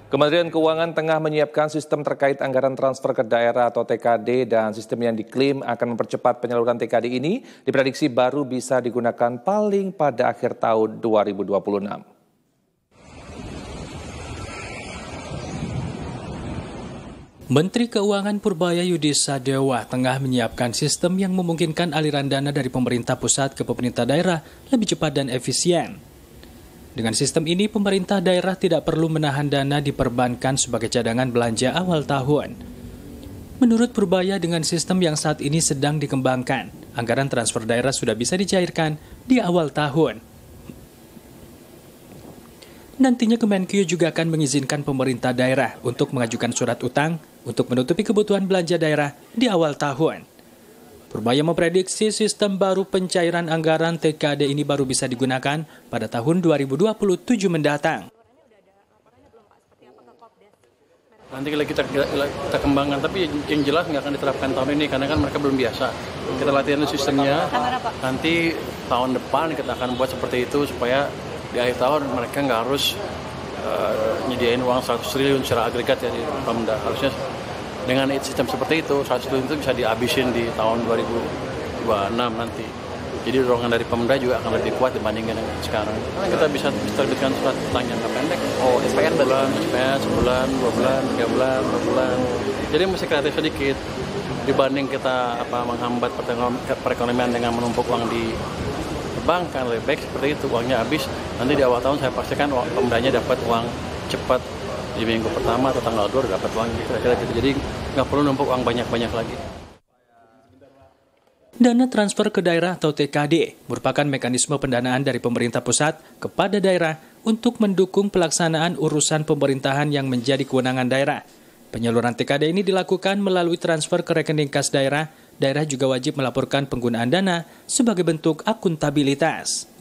Kementerian Keuangan tengah menyiapkan sistem terkait anggaran transfer ke daerah atau TKD dan sistem yang diklaim akan mempercepat penyaluran TKD ini diprediksi baru bisa digunakan paling pada akhir tahun 2026. Menteri Keuangan Purbaya Yudi Sadewa tengah menyiapkan sistem yang memungkinkan aliran dana dari pemerintah pusat ke pemerintah daerah lebih cepat dan efisien. Dengan sistem ini, pemerintah daerah tidak perlu menahan dana diperbankan sebagai cadangan belanja awal tahun. Menurut Purbaya, dengan sistem yang saat ini sedang dikembangkan, anggaran transfer daerah sudah bisa dicairkan di awal tahun. Nantinya Kemenkeu juga akan mengizinkan pemerintah daerah untuk mengajukan surat utang untuk menutupi kebutuhan belanja daerah di awal tahun. Purbaya memprediksi sistem baru pencairan anggaran TKD ini baru bisa digunakan pada tahun 2027 mendatang. Nanti kita kembangkan, tapi yang jelas nggak akan diterapkan tahun ini karena kan mereka belum biasa. Kita latihan sistemnya, nanti tahun depan kita akan buat seperti itu supaya di akhir tahun mereka nggak harus nyediain uang 100 triliun secara agregat ya di Pemda. Harusnya dengan sistem seperti itu, 100 triliun itu bisa dihabisin di tahun 2026 nanti. Jadi dorongan dari Pemda juga akan lebih kuat dibandingkan dengan sekarang. Karena kita bisa terbitkan surat utang yang pendek. Oh, SPN sebulan, sebulan, 2 bulan, 3 bulan, 4 bulan. Jadi mesti kreatif sedikit dibanding kita menghambat perekonomian dengan menumpuk uang di bank. Kan lebih baik seperti itu, uangnya habis. Nanti di awal tahun saya pastikan Pemdanya dapat uang cepat. Di minggu pertama atau tanggal 2 dapat uang kira-kira gitu. Jadi nggak perlu numpuk uang banyak-banyak lagi. Dana transfer ke daerah atau TKD merupakan mekanisme pendanaan dari pemerintah pusat kepada daerah untuk mendukung pelaksanaan urusan pemerintahan yang menjadi kewenangan daerah. Penyaluran TKD ini dilakukan melalui transfer ke rekening kas daerah. Daerah juga wajib melaporkan penggunaan dana sebagai bentuk akuntabilitas.